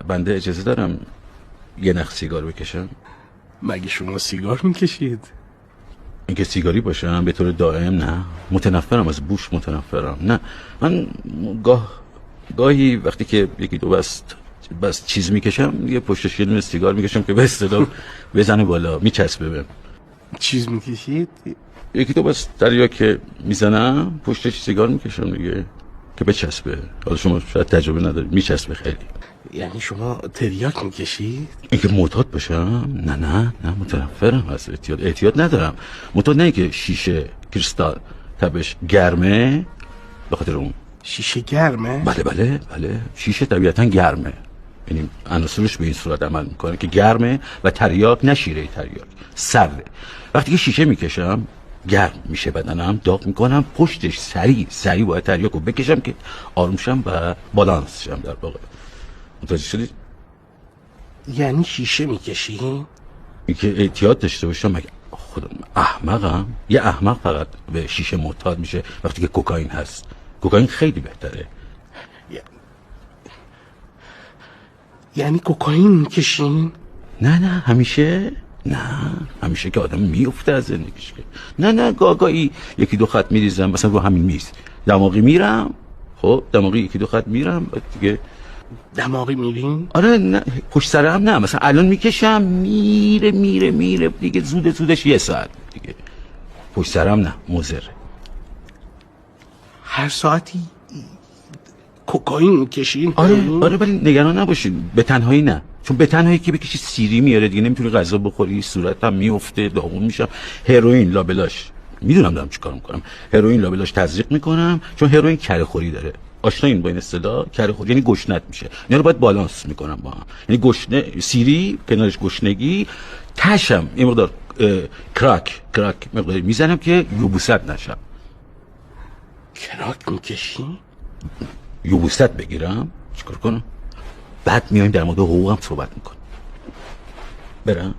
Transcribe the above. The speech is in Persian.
بنده اجازه دارم یه نخ سیگار بکشم؟ مگه شما سیگار میکشید؟ اینکه سیگاری باشم به طور دائم نه، متنفرم از بوش، متنفرم. نه من گاهی وقتی که یکی دو بس چیز میکشم یه پشتش یه دونه سیگار میکشم که به اصطلاح بزنه بالا، میچسبه بهم. چیز میکشید؟ یکی دو بس دریا که میزنم پشتش سیگار میکشم دیگه که بچسبه. حالا شما شاید تجربه ندارید، میچسبه خیلی. یعنی شما تریاک میکشید؟ اینکه معتاد باشم؟ نه متنفرم از اعتیاد ندارم. معتاد نه که شیشه کریستال تبش گرمه به خاطر اون. شیشه گرمه؟ بله شیشه طبیعتا گرمه، یعنی عناصرش به این صورت عمل میکنه که گرمه و تریاک نه شیره تریاک سرده. وقتی که شیشه میکشم گرم میشه بدنم، داغ میکنم، پشتش سریع باید تریاکو بکشم که آروم شم و بالانس شم. در واقع متوجه شدید؟ یعنی شیشه میکشی؟ اینکه اعتیاد داشته باشم مگه خودم احمقم؟ یه احمق فقط به شیشه معتاد میشه وقتی که کوکائین هست. کوکائین خیلی بهتره. یعنی کوکائین میکشین؟ نه همیشه که آدم میفته از زندگیش که نه گاهی یکی دو خط میریزم مثلا رو همین میز دماغی میرم. خب دماغی یکی دو خط میرم دیگه. دماغی میرین؟ آره نه پشت سرم نه، مثلا الان میکشم میره دیگه زودش یه ساعت دیگه. پشت سرم نه، مضر. هر ساعتی کوکائین میکشین؟ آره ولی نگران نباشین، به تنهایی نه، چون به تنهایی که بکشی سیری میاره دیگه، نمیتونی غذا بخوری، صورتم میفته، داغون میشم. هروئین لابلاش میدونم دارم چیکار میکنم. هروئین لابلاش تزریق میکنم چون هروئین کره خوری داره. آشنایین با این اصطلاح کره خوری؟ یعنی گشنت میشه. اینا رو باید بالانس میکنم با هم، یعنی گشنه سیری کنارش گشنگی، تشم این مقدار کراک مقداری میزنم که یبوست نشم. کراک میکشی؟ یبوست بگیرم چیکار کنم؟ بعد میایم در مورد حقوقم صحبت میکنم. برم